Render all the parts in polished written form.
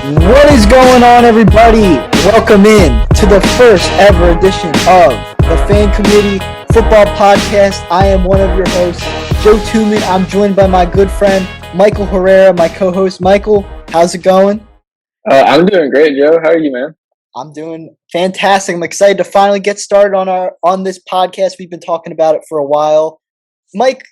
What is going on, everybody? Welcome in to the first ever edition of the Fan Committee Football Podcast. I am one of your hosts, Joe Tooman. I'm joined by my good friend, Michael Herrera, my co-host. Michael, how's it going? I'm doing great, Joe. How are you, man? I'm doing fantastic. I'm excited to finally get started on this podcast. We've been talking about it for a while. Mike,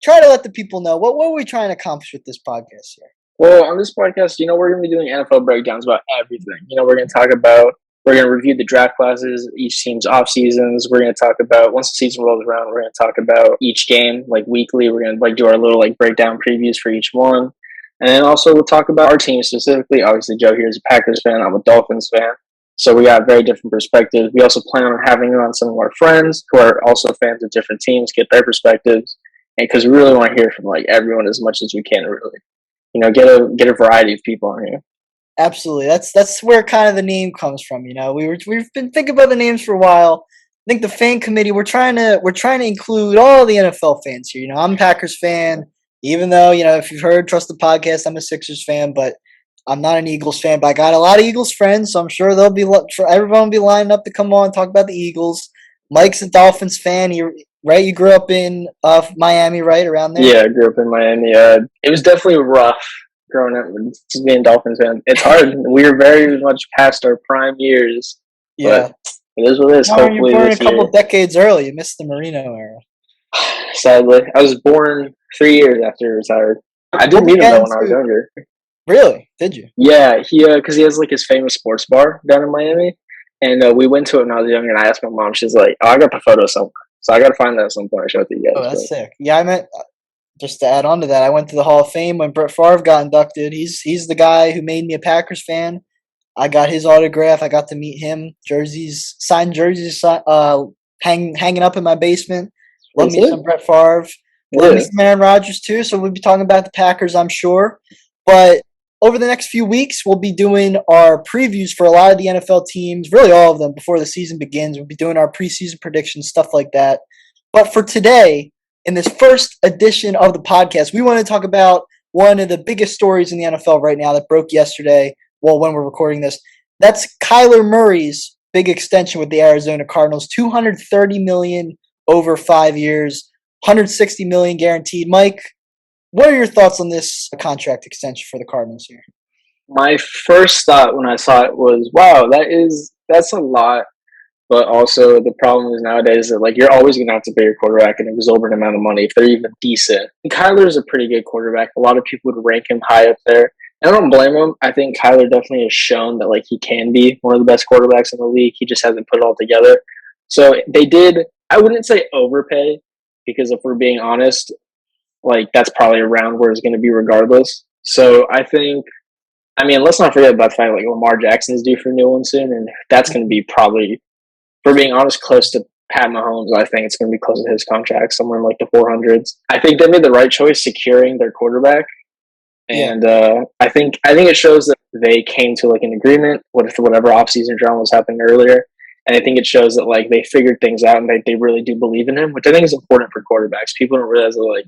try to let the people know what are we trying to accomplish with this podcast here. Well, on this podcast, we're going to be doing NFL breakdowns about everything. We're going to review the draft classes, each team's off seasons. We're going to talk about, once the season rolls around, we're going to talk about each game, weekly. We're going to do our little breakdown previews for each one. And then also we'll talk about our team specifically. Obviously, Joe here is a Packers fan. I'm a Dolphins fan. So we got very different perspectives. We also plan on having on some of our friends who are also fans of different teams, get their perspectives. And because we really want to hear from everyone as much as we can, really. Get a variety of people on here. Absolutely, that's where kind of the name comes from. We've been thinking about the names for a while. I think the fan committee we're trying to include all the NFL fans here. I'm a Packers fan, even though if you've heard Trust the Podcast, I'm a Sixers fan, but I'm not an Eagles fan. But I got a lot of Eagles friends, so I'm sure everyone will be lining up to come on and talk about the Eagles. Mike's a Dolphins fan. Right, you grew up in Miami, right around there? Yeah, I grew up in Miami. It was definitely rough growing up, just being a Dolphins fan. It's hard. We were very much past our prime years. Yeah, it is what it is. Hopefully, you're born a couple decades early. You missed the Marino era. Sadly, I was born 3 years after he retired. I did meet him though when I was younger. Really? Did you? Yeah, because he has his famous sports bar down in Miami, and we went to it when I was younger. And I asked my mom, she's like, "Oh, I got the photo somewhere." So I got to find that at some point and show it to you guys. Oh, that's sick. Yeah, I meant just to add on to that. I went to the Hall of Fame when Brett Favre got inducted. He's the guy who made me a Packers fan. I got his autograph. I got to meet him. Signed jerseys, hanging up in my basement. Love me some Brett Favre. Love me some Aaron Rodgers too. So we'll be talking about the Packers, I'm sure. But over the next few weeks, we'll be doing our previews for a lot of the NFL teams, really all of them, before the season begins. We'll be doing our preseason predictions, stuff like that. But for today, in this first edition of the podcast, we want to talk about one of the biggest stories in the NFL right now that broke yesterday, when we're recording this. That's Kyler Murray's big extension with the Arizona Cardinals, $230 million over 5 years, $160 million guaranteed. Mike, what are your thoughts on this contract extension for the Cardinals here? My first thought when I saw it was, wow, that's a lot. But also the problem is nowadays that you're always going to have to pay your quarterback an exorbitant amount of money if they're even decent. And Kyler is a pretty good quarterback. A lot of people would rank him high up there. And I don't blame him. I think Kyler definitely has shown that he can be one of the best quarterbacks in the league. He just hasn't put it all together. So they did, I wouldn't say overpay, because if we're being honest, that's probably around where it's going to be regardless. So I think, let's not forget about the fact Lamar Jackson is due for a new one soon, and that's going to be probably, if we're being honest, close to Pat Mahomes. I think it's going to be close to his contract, somewhere in the 400s. I think they made the right choice securing their quarterback, and I think it shows that they came to an agreement with whatever offseason drama was happening earlier. And I think it shows that they figured things out and they really do believe in him, which I think is important for quarterbacks. People don't realize that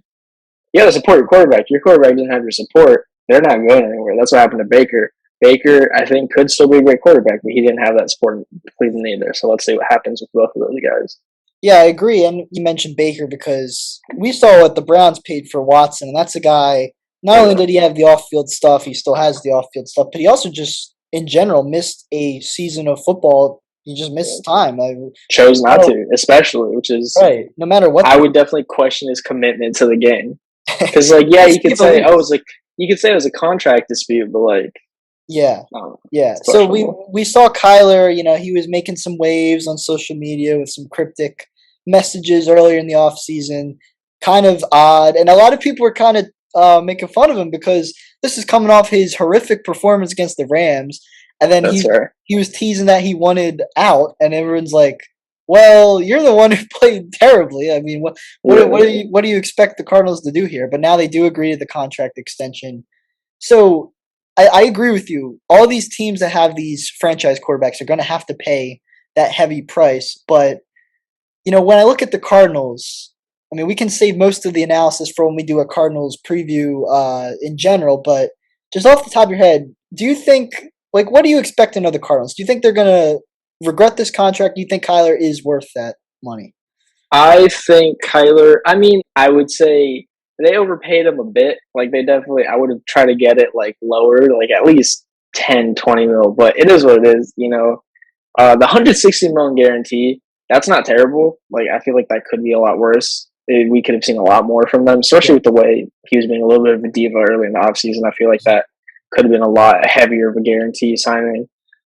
you gotta support your quarterback. Your quarterback doesn't have your support, they're not going anywhere. That's what happened to Baker. Baker, I think, could still be a great quarterback, but he didn't have that support in Cleveland either. So let's see what happens with both of those guys. Yeah, I agree. And you mentioned Baker because we saw what the Browns paid for Watson, and that's a guy, not only did he have the off-field stuff, he still has the off-field stuff, but he also just, in general, missed a season of football. He just missed time. Chose not to, especially, which is... Right, no matter what. I would definitely question his commitment to the game. Because, you could say, you could say it was a contract dispute, but, yeah. So we saw Kyler, he was making some waves on social media with some cryptic messages earlier in the offseason. Kind of odd. And a lot of people were kind of making fun of him because this is coming off his horrific performance against the Rams. And then he was teasing that he wanted out, and everyone's like, well, you're the one who played terribly. What do you expect the Cardinals to do here? But now they do agree to the contract extension. So I agree with you. All these teams that have these franchise quarterbacks are going to have to pay that heavy price. But, when I look at the Cardinals, we can save most of the analysis for when we do a Cardinals preview in general. But just off the top of your head, do you think, like, what do you expect of the Cardinals? Do you think they're gonna regret this contract? Do you think Kyler is worth that money? I think Kyler. I mean, I would say they overpaid him a bit. Like they definitely. I would have tried to get it like lower, like at least 10, 20 mil. But it is what it is. The 160 million guarantee. That's not terrible. Like I feel like that could be a lot worse. We could have seen a lot more from them, especially Yeah. with the way he was being a little bit of a diva early in the offseason. I feel like that could have been a lot heavier of a guarantee signing.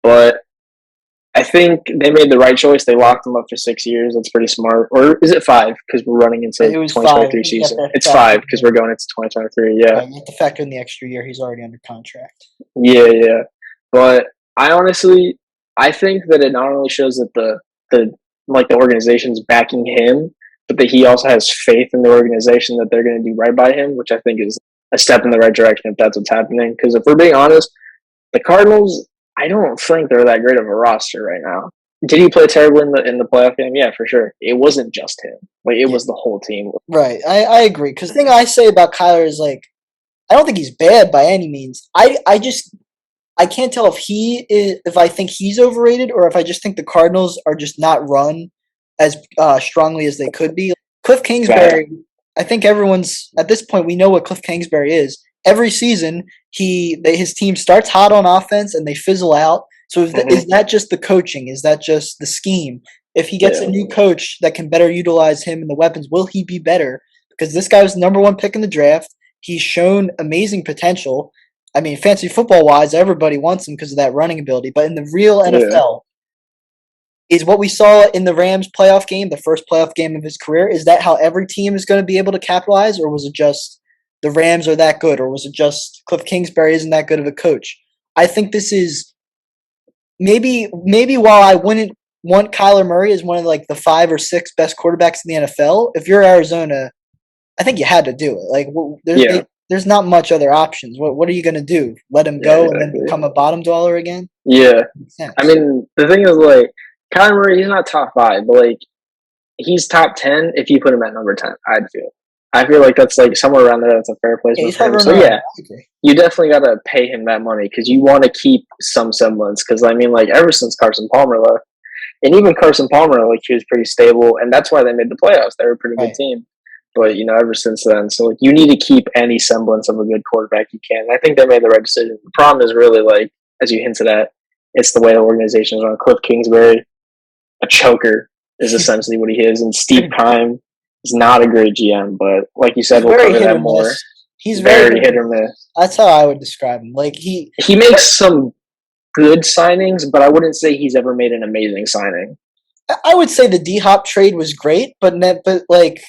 But I think they made the right choice. They locked him up for 6 years. That's pretty smart. Or is it five? Because we're running into It was 5. 2023 You have season. to It's factor five because in, we're going into 2023. Yeah, right, you have to factor in the extra year. He's already under contract. yeah. But I honestly, I think that it not only shows that the like the organization's backing him, but that he also has faith in the organization that they're going to do right by him, which I think is a step in the right direction if that's what's happening. Because if we're being honest, the Cardinals, I don't think they're that great of a roster right now. Did he play terrible in the playoff game? Yeah, for sure. It wasn't just him. Like it Yeah, was the whole team. right. I agree. Because the thing I say about Kyler is like, I don't think he's bad by any means. I can't tell if I think he's overrated or if I just think the Cardinals are just not run as strongly as they could be. Cliff Bad. Kingsbury, I think everyone's at this point we know what Cliff Kingsbury is. Every season, his team starts hot on offense and they fizzle out. So Mm-hmm. is that just the coaching? Is that just the scheme? If he gets a Yeah, new coach that can better utilize him and the weapons, will he be better? Because this guy was the number one pick in the draft. He's shown amazing potential. I mean, fancy football wise, everybody wants him because of that running ability. But in the real yeah. NFL, is what we saw in the Rams playoff game, the first playoff game of his career, is that how every team is going to be able to capitalize? Or was it just the Rams are that good? Or was it just Cliff Kingsbury isn't that good of a coach? I think this is maybe while I wouldn't want Kyler Murray as one of like the 5 or 6 best quarterbacks in the NFL, if you're Arizona, I think you had to do it. Like Yeah, there's not much other options. What are you gonna do? Let him yeah, go and then exactly. become a bottom dweller again? Yeah. Makes I sense. mean, the thing is, like, Kyler Murray, he's not top five, but like, he's top 10 if you put him at number 10. I feel like that's like somewhere around there. That's a fair Yeah, placement he's for him. hovering So around. yeah, I agree. you definitely got to pay him that money because you want to keep some semblance. Because I mean, like, ever since Carson Palmer left, and even Carson Palmer, like, he was pretty stable, and that's why they made the playoffs. They were a pretty good Right. team. But ever since then, so like, you need to keep any semblance of a good quarterback you can. And I think they made the right decision. The problem is really like, as you hinted at, it's the way the organization is run. Cliff Kingsbury, a choker, is essentially what he is, and Steve Keim is not a great GM. But like you said, He's we'll very cover hit that or more. miss. He's very Very hit hit or or miss. miss. That's how I would describe him. Like He makes some good signings, but I wouldn't say he's ever made an amazing signing. I would say the D Hop trade was great, but like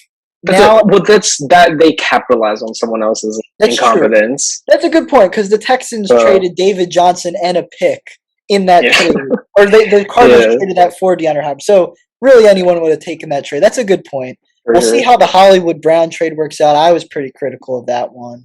now Well, that's that they capitalize on someone else's that's true. incompetence. That's a good point because the Texans So traded David Johnson and a pick in that yeah, trade, or the Cardinals yeah, traded that for DeAndre Hopkins. So really, anyone would have taken that trade. That's a good point. for We'll see sure. how the Hollywood Brown trade works out. I was pretty critical of that one,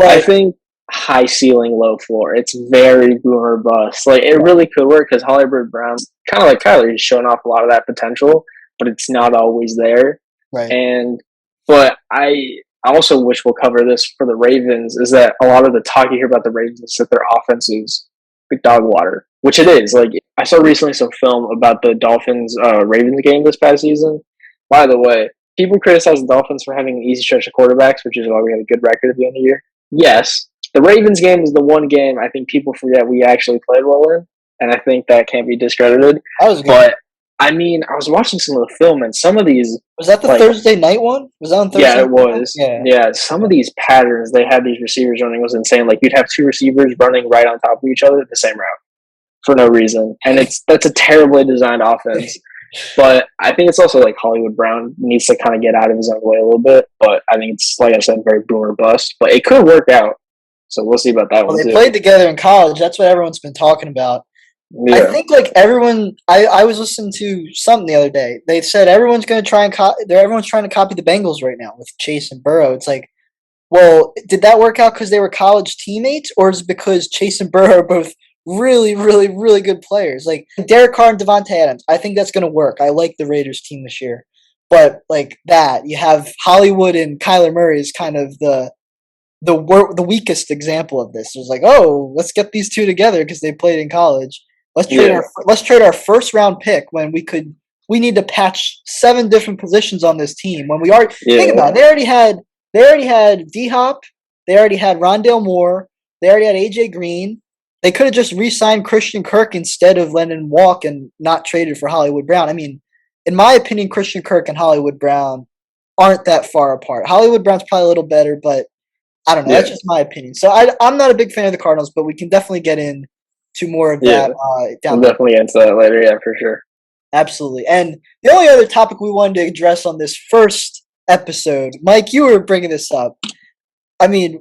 I but think high ceiling, low floor. It's very boomer bust. Like it right, really could work because Hollywood Brown's kind of like Kyler. He's showing off a lot of that potential, but it's not always there. right, And but I also wish we'll cover this for the Ravens. Is that a lot of the talk you hear about the Ravens is that their offense is like dog water, which it is. Like I saw recently some film about the Dolphins Ravens game this past season. By the way, people criticize the Dolphins for having an easy stretch of quarterbacks, which is why we had a good record at the end of the year. Yes, the Ravens game is the one game I think people forget we actually played well in, and I think that can't be discredited. that was a good game. But I mean, I was watching some of the film, and some of these, Was that the like, Thursday night one? Was that on yeah, Thursday it night? was. Yeah. Yeah, some of these patterns they had these receivers running was insane. Like you'd have two receivers running right on top of each other the same route for no reason, and that's a terribly designed offense. But I think it's also like Hollywood Brown needs to kind of get out of his own way a little bit. But I think it's like I said, very boomer bust. But it could work out, so we'll see about that Well, one they too. played together in college. That's what everyone's been talking about. I Yeah, think like everyone, I was listening to something the other day. They said everyone's going to try and everyone's trying to copy the Bengals right now with Chase and Burrow. It's like, well, did that work out because they were college teammates, or is it because Chase and Burrow are both really, really, really good players? Like Derek Carr and Devontae Adams. I think that's going to work. I like the Raiders team this year, but like that, you have Hollywood and Kyler Murray is kind of the weakest example of this. It was like, oh, let's get these two together because they played in college. Yeah, Let's trade our first round pick when we need to patch 7 different positions on this team. When we are think yeah, about it, they already had D Hop, they already had Rondale Moore, they already had AJ Green. They could have just re-signed Christian Kirk instead of letting him walk and not traded for Hollywood Brown. I mean, in my opinion, Christian Kirk and Hollywood Brown aren't that far apart. Hollywood Brown's probably a little better, but I don't know. That's yeah, just my opinion. So I'm not a big fan of the Cardinals, but we can definitely get in to more of yeah. that We'll down the road. definitely get into that later. Yeah, for sure. Absolutely. And the only other topic we wanted to address on this first episode, Mike, you were bringing this up. I mean,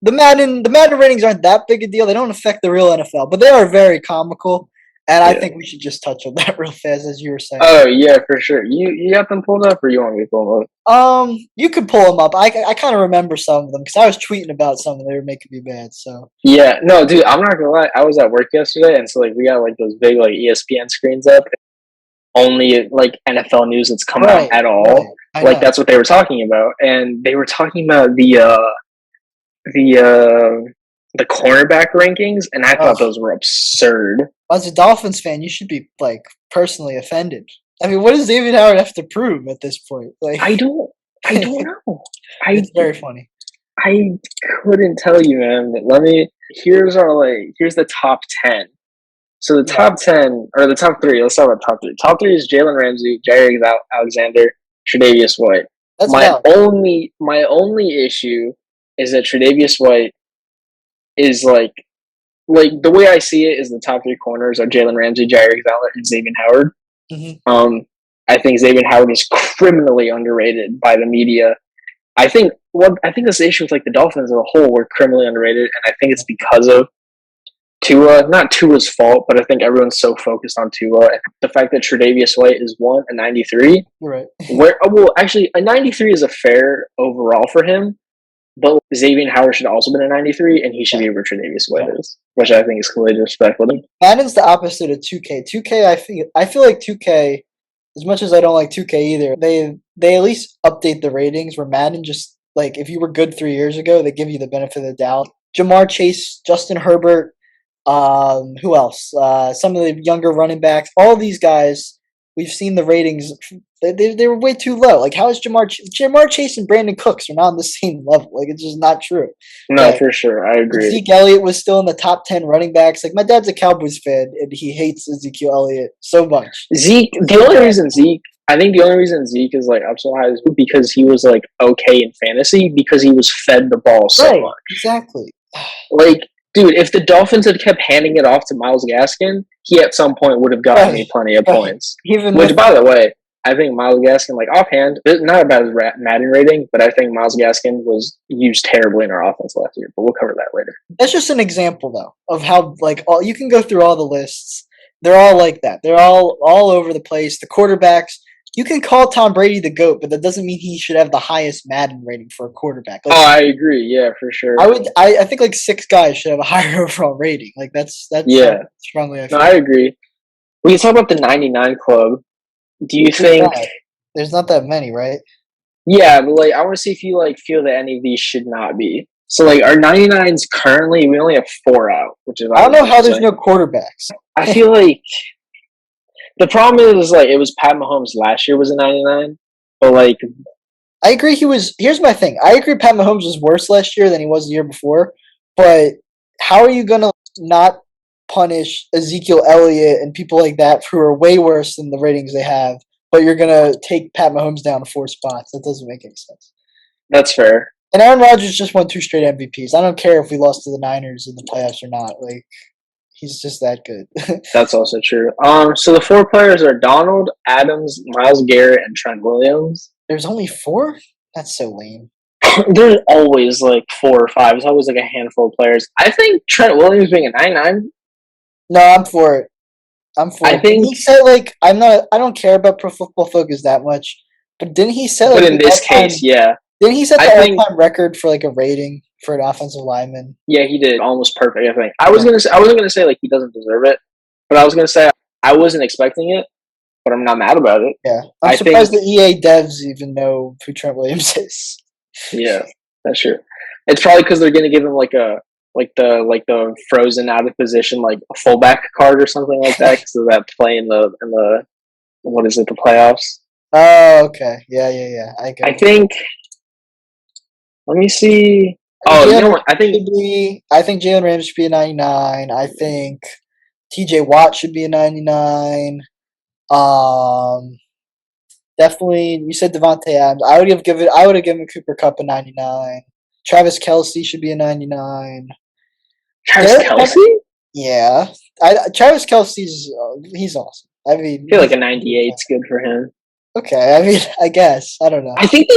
the Madden ratings aren't that big a deal. They don't affect the real NFL, but they are very comical. And I Yeah. think we should just touch on that real fast, as you were saying. Oh yeah, for sure. You got them pulled up, or you want me to pull them up? You could pull them up. I kind of remember some of them because I was tweeting about some and they were making me mad. So Yeah, no, dude, I'm not gonna lie. I was at work yesterday, and so like we got like those big like ESPN screens up. Only like NFL news that's come out right, at right. all. I Like know. that's what they were talking about, and they were talking about the the cornerback rankings, and I thought Ugh. those were absurd. As a Dolphins fan, you should be like personally offended. I mean, what does David Howard have to prove at this point? Like, I don't, I don't know. I it's very funny. I couldn't tell you, man. Let me. Here's the top 10. So the Yeah, top 10 or the top three. Let's talk about top three. Top three is Jalen Ramsey, Jair Alexander, Tre'Davious White. that's My valid. only issue is that Tre'Davious White is like the way I see it is the top three corners are Jalen Ramsey, Jair Alexander, and Xavier Howard. Hmm. Um, I think Xavier Howard is criminally underrated by the media. I think that's the issue with like the Dolphins as a whole. We're criminally underrated, and I think it's because of Tua. Not Tua's fault, but I think everyone's so focused on Tua. And the fact that Tre'Davious White is a 93. You're right. Actually, a 93 is a fair overall for him. But Xavier Howard should also been a 93, and he should Yeah, be where Tre'Davious White yeah. is, which I think is completely disrespectful. Madden's the opposite of 2K. 2K, I feel like 2K, as much as I don't like 2K either, they at least update the ratings. Where Madden just like if you were good 3 years ago, they give you the benefit of the doubt. Jamar Chase, Justin Herbert, who else? Some of the younger running backs. All these guys, we've seen the ratings. They were way too low. Like, how is Jamar Chase and Brandon Cooks are not on the same level? Like, it's just not true. No, But for sure, I agree. Zeke Elliott was still in the top 10 running backs. Like, my dad's a Cowboys fan, and he hates Ezekiel Elliott so much. Zeke, I think the only reason Zeke is like up so high is because he was like okay in fantasy because he was fed the ball so Right, much. exactly. Like, dude, if the Dolphins had kept handing it off to Miles Gaskin, he at some point would have gotten me Right, plenty of right. points. Even Which, with by the way, I think Miles Gaskin, like offhand, not about his Madden rating, but I think Miles Gaskin was used terribly in our offense last year. But we'll cover that later. that's just an example though of how like all you can go through all the lists. They're all like that. They're all over the place. The quarterbacks. You can call Tom Brady the GOAT, but that doesn't mean he should have the highest Madden rating for a quarterback. Like Oh, I agree. Yeah, for sure. I think like 6 guys should have a higher overall rating. Like that's Yeah. how strongly I No, feel. I agree. We can talk about the 99 club. Do you Who's think? that? There's not that many, right? Yeah, but like I want to see if you like feel that any of these should not be. So like our 99s currently, we only have 4 out, which is I don't know how there's interesting. no quarterbacks. I feel like the problem is like it was Pat Mahomes last year was a 99, but like I agree he was here's my thing. I agree Pat Mahomes was worse last year than he was the year before, but how are you gonna not punish Ezekiel Elliott and people like that who are way worse than the ratings they have, but you're gonna take Pat Mahomes down 4 spots? That doesn't make any sense. that's fair. And Aaron Rodgers just won 2 straight MVPs. I don't care if we lost to the Niners in the playoffs or not. Like he's just that good. That's also true. So the 4 players are Donald, Adams, Miles Garrett, and Trent Williams. There's only 4? That's so lame. There's always like 4 or 5. It's always like a handful of players. I think Trent Williams being a 99. No, I'm for it. I'm for I it. Didn't think, he say like I'm not? I don't care about Pro Football Focus that much, but didn't he set but like in the this all-time? case, yeah, Didn't he set I the think all-time record for like a rating for an offensive lineman? yeah he did almost perfect. I think Yeah, I wasn't gonna say like he doesn't deserve it, but I was gonna say I wasn't expecting it, but I'm not mad about it. yeah. I'm I think surprised the EA devs even know who Trent Williams is. yeah, that's true. It's probably because they're going to give him the frozen out of position like a fullback card or something like that because of that play in the what is it, the playoffs. Oh, okay. Yeah. I get I it. think. Let me see. I think Oh, you know Jalen what? I think should be. I think Jalen Ramsey should be a 99. I think T.J. Watt should be a 99. Um, Definitely. You said Devontae Adams. I would have given Cooper Cup a 99. Travis Kelsey should be a 99. Travis Derek Kelsey. Yeah, Travis Kelsey's he's awesome. I mean, I feel like a 98 is good for him. okay. I mean, I guess I don't know. I think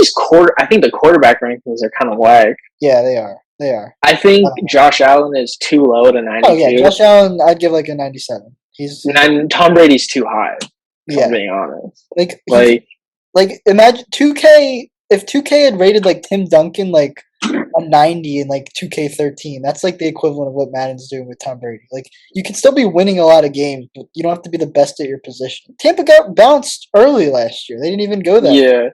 I think the quarterback rankings are kind of whack. Yeah, they are. They are. I think Josh Allen is too low at a 92. Oh yeah, Josh Allen, I'd give like a 97. He's And Tom Brady's too high. If yeah. I'm being honest. Like imagine 2K if 2K had rated like Tim Duncan like a 90 in like 2K13. That's like the equivalent of what Madden's doing with Tom Brady. Like you can still be winning a lot of games, but you don't have to be the best at your position. Tampa got bounced early last year. They didn't even go that. Yeah.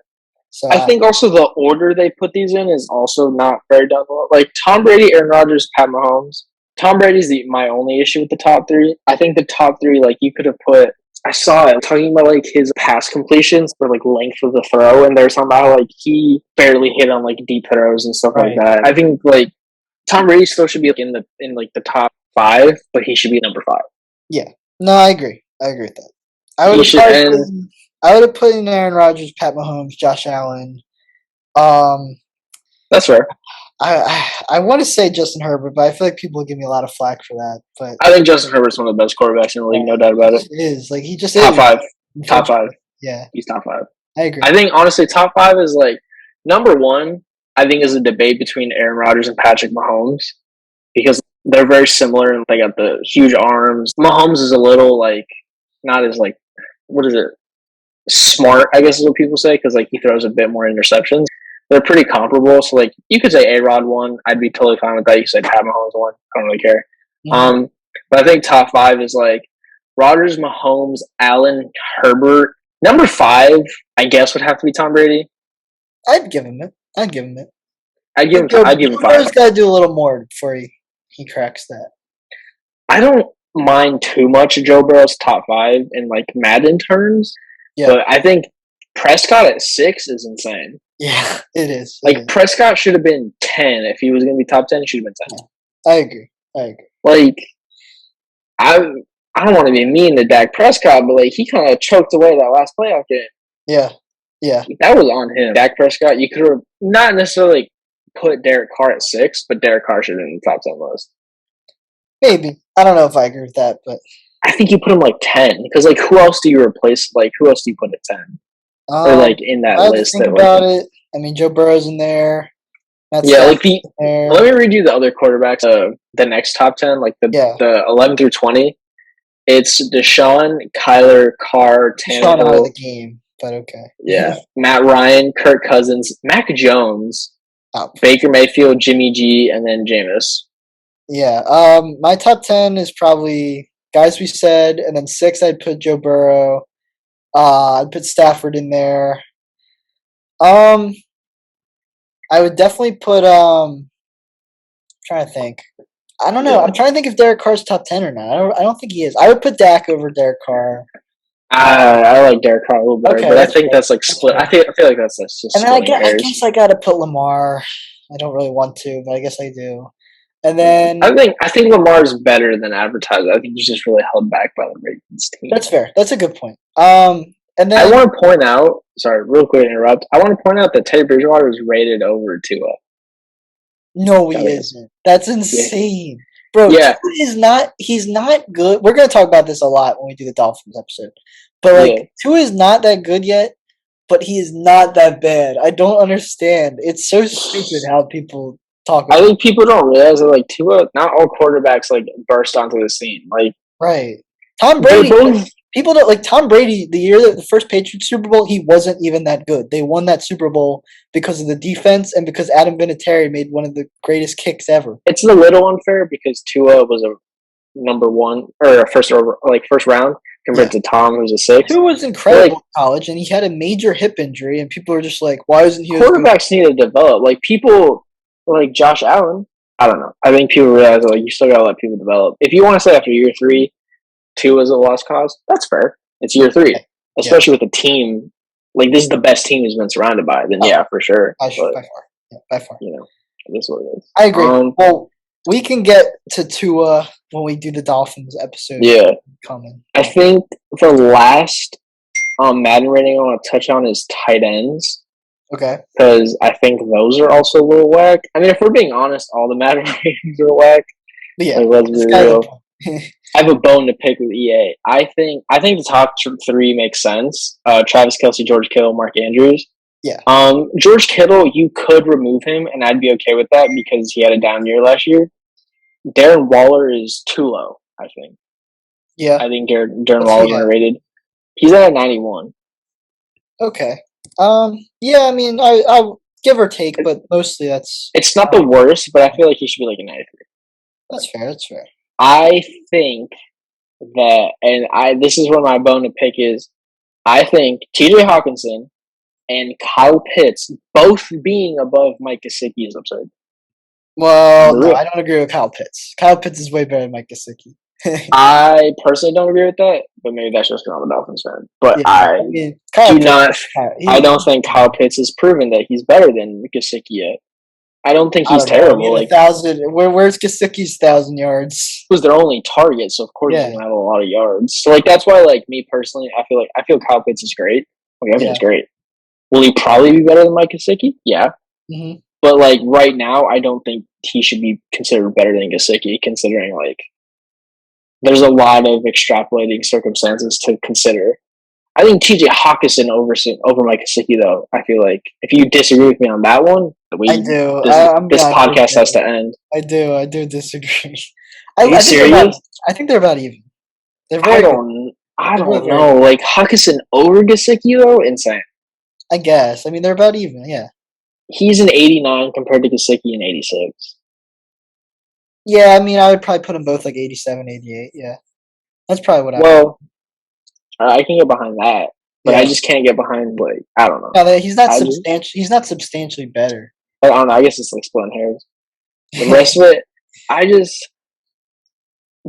So I think also the order they put these in is also not very done well. Like Tom Brady, Aaron Rodgers, Pat Mahomes. Tom Brady's my only issue with the top three. I think the top three, like you could have put. I saw it talking about like his pass completions for like length of the throw, and there's somehow like he barely hit on like deep throws and stuff like that. I think like Tom Brady still should be like, in the top 5, but he should be number 5. Yeah, no, I agree. I agree with that. I would have put in Aaron Rodgers, Pat Mahomes, Josh Allen. That's fair. I want to say Justin Herbert, but I feel like people will give me a lot of flack for that. But I think Justin Herbert's one of the best quarterbacks in the league, no doubt about it. He just top is. 5. Top 5. Yeah, he's top 5. I agree. I think honestly, top 5 is like number 1. I think is a debate between Aaron Rodgers and Patrick Mahomes because they're very similar and they got the huge arms. Mahomes is a little like not as like what is it smart, I guess is what people say because like he throws a bit more interceptions. They're pretty comparable. So, like, you could say A-Rod won. I'd be totally fine with that. You could say Pat Mahomes won. I don't really care. Mm-hmm. But I think top 5 is, like, Rodgers, Mahomes, Allen, Herbert. Number 5, I guess, would have to be Tom Brady. I'd give him it. I'd give him 5. I'd give him 5. He's got to do a little more before he cracks that. I don't mind too much Joe Burrow's top 5 in, like, Madden terms. Yeah. But I think Prescott at 6 is insane. Yeah, it is. Prescott should have been 10. If he was going to be top 10, he should have been 10. I agree. Like, I don't want to be mean to Dak Prescott, but, like, he kind of choked away that last playoff game. Yeah. That was on him. Dak Prescott, you could have not necessarily put Derek Carr at 6, but Derek Carr should have been in the top 10 list. Maybe. I don't know if I agree with that, but I think you put him, like, 10. Because, like, who else do you replace? Like, who else do you put at 10? Or like in that list. Think about it. I mean, Joe Burrow's in there. Let me read you the other quarterbacks. The next top 10, like the 11 through 20. It's Deshaun, Kyler, Carr, Tannehill. Deshaun out of the game, but okay. Yeah, Matt Ryan, Kirk Cousins, Mac Jones, Baker Mayfield, Jimmy G, and then Jameis. Yeah. My top 10 is probably guys we said, and then 6 I'd put Joe Burrow. I'd put Stafford in there. I would definitely put I'm trying to think. I don't know. Yeah. I'm trying to think if Derek Carr's top 10 or not. I don't think he is. I would put Dak over Derek Carr. I like Derek Carr a little better, but I think that's like split. I feel like that's just. And then I guess I gotta put Lamar. I don't really want to, but I guess I do. And then I think Lamar's better than advertised. I think he's just really held back by the Ravens team. That's fair. That's a good point. And then I want to point out. Sorry, real quick to interrupt. I want to point out that Teddy Bridgewater is rated over Tua. No, he isn't. That's insane, bro. Yeah, he's not good. We're gonna talk about this a lot when we do the Dolphins episode. But Tua is not that good yet. But he is not that bad. I don't understand. It's so stupid how people. I think people don't realize that, like, Tua, not all quarterbacks, like, burst onto the scene. Like, right. Tom Brady, people don't, like, Tom Brady, the year that the first Patriots Super Bowl, he wasn't even that good. They won that Super Bowl because of the defense and because Adam Vinatieri made one of the greatest kicks ever. It's a little unfair because Tua was a number 1, or a first round, compared to Tom, who's a 6. Tua was incredible in college, and he had a major hip injury, and people are just like, why isn't he? Quarterbacks need to develop. Like, people. like Josh Allen, I don't know. I think people realize like you still gotta let people develop. If you want to say after year 3, Tua is a lost cause, that's fair. It's year 3, Yeah. especially with a team like this is the best team he's been surrounded by. Then yeah, for sure. By But far. Yeah, by far. you know, it is what it is. I agree. Well, we can get to Tua when we do the Dolphins episode. Yeah, coming. I think the last Madden rating I want to touch on is tight ends. Okay. Because I think those are also a little whack. I mean, if we're being honest, all the Madden ratings are whack. Yeah, like, let's be real. I have a bone to pick with EA. I think the top 3 makes sense. Travis Kelce, George Kittle, Mark Andrews. Yeah. George Kittle, you could remove him, and I'd be okay with that because he had a down year last year. Darren Waller is too low, I think. Yeah. I think Darren Waller's underrated. He's at a 91. Okay. Yeah, I mean, I give or take, but mostly that's... It's not the worst, but I feel like he should be like a 93. That's fair, that's fair. I think that, and this is where my bone to pick is, I think TJ Hawkinson and Kyle Pitts both being above Mike Gesicki is absurd. Well, no, I don't agree with Kyle Pitts. Kyle Pitts is way better than Mike Gesicki. I personally don't agree with that, but maybe that's just because I'm a Dolphins fan. But yeah, I don't think Kyle Pitts has proven that he's better than Gesicki yet. I don't think he's terrible. Like 1,000. Where's Gesicki's 1,000 yards? It was their only target, so of course he's gonna have a lot of yards. So like that's why, like me personally, I feel Kyle Pitts is great. Like, I think he's great. Will he probably be better than Mike Gesicki? Yeah. Mm-hmm. But like right now, I don't think he should be considered better than Gesicki, considering like there's a lot of extrapolating circumstances to consider. I think TJ Hawkinson over Mike Gesicki, though. I feel like if you disagree with me on that one, I do. This podcast has to end. I do disagree. Are you serious? I think they're about even. I don't know. Like Hawkinson over Gesicki, though, insane. I guess. I mean, they're about even. Yeah. He's an 89 compared to Gesicki an 86. Yeah, I mean, I would probably put them both like 87, 88. Yeah, that's probably what I. Well, I can get behind that, but I just can't get behind like I don't know. No, he's not substantial. He's not substantially better. I don't know. I guess it's like splitting hairs. The rest of it,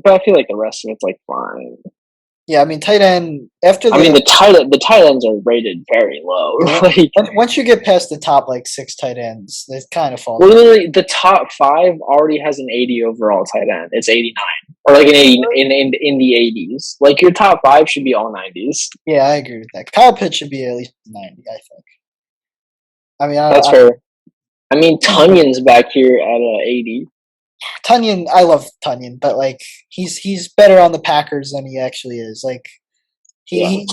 but I feel like the rest of it's like fine. Yeah, I mean, tight end after. The tight ends are rated very low. Like once you get past the top like 6 tight ends, they kind of fall. Literally, the top 5 already has an 80 overall tight end. It's 89 or like an 80 in the 80s. Like your top 5 should be all 90s. Yeah, I agree with that. Kyle Pitts should be at least 90. I think. I mean, that's fair. I mean, Tunyon's back here at 80. Tunyon, I love Tunyon, but like he's better on the Packers than he actually is. Like he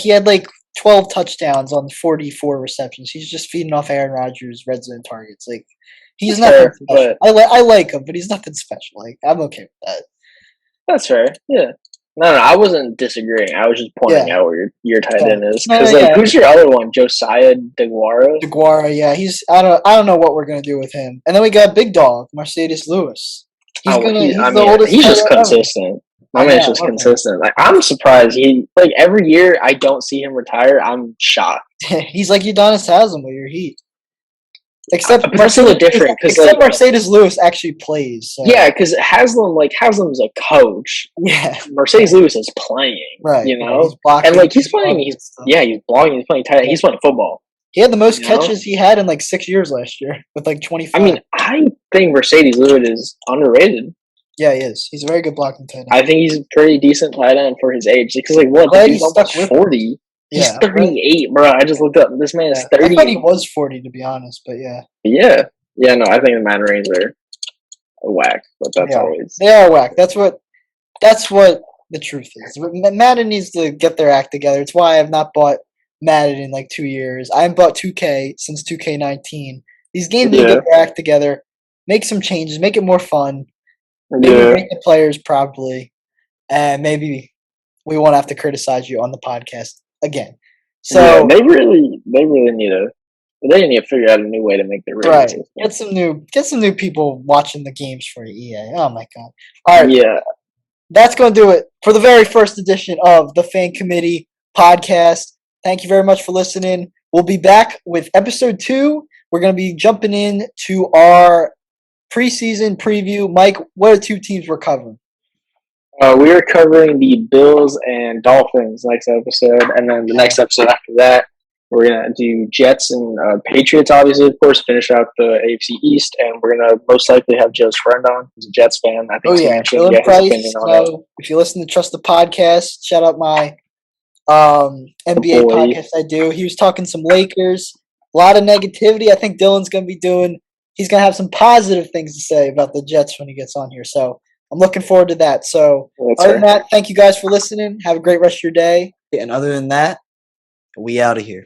had like 12 touchdowns on 44 receptions. He's just feeding off Aaron Rodgers' red zone targets. Like he's nothing special. I like him, but he's nothing special. Like I'm okay with that. That's fair. Yeah. No, I wasn't disagreeing. I was just pointing out where your tight end is. Because who's your other one? Josiah DeGuara? DeGuara, yeah. I don't know what we're gonna do with him. And then we got Big Dog, Mercedes Lewis. He's the oldest. He's just consistent. My man's just consistent. Like I'm surprised. He like every year I don't see him retire. I'm shocked. He's like Udonis Haslam with your Heat. Except Mercedes Lewis actually plays. So. Yeah, because Haslam's a coach. Yeah, Mercedes Lewis is playing. Right, you know, and like he's playing. He's blocking. He's playing tight end. He's playing football. He had the most catches he had in like 6 years last year with like 25. I mean, I think Mercedes Lewis is underrated. Yeah, he is. He's a very good blocking tight end. I think he's a pretty decent tight end for his age. Because he's almost 40. He's 38, bro. I just looked up. This man is 30. I thought he was 40, to be honest, but yeah. Yeah. No, I think the Madden Ratings are whack, but that's always... They are whack. That's what the truth is. Madden needs to get their act together. It's why I have not bought Madden in like 2 years. I haven't bought 2K since 2K19. These games need to get their act together, make some changes, make it more fun, maybe rate the players properly, and maybe we won't have to criticize you on the podcast again. So they really need to figure out a new way to make their ratings. Right. Get some new people watching the games for EA. Oh my god. All right. Yeah. That's going to do it for the very first edition of the Fan Committee podcast. Thank you very much for listening. We'll be back with episode 2 we're going to be jumping in to our preseason preview. Mike, what are two teams we're covering? We are covering the Bills and Dolphins next episode, and then the next episode after that, we're gonna do Jets and Patriots. Obviously, of course, finish out the AFC East, and we're gonna most likely have Joe's friend on. He's a Jets fan. I think he mentioned Dylan his Price. opinion on it. If you listen to Trust the Podcast, shout out my NBA podcast I do. He was talking some Lakers. A lot of negativity. I think Dylan's gonna be doing. He's gonna have some positive things to say about the Jets when he gets on here. So I'm looking forward to that. So other than that, thank you guys for listening. Have a great rest of your day. And other than that, we out of here.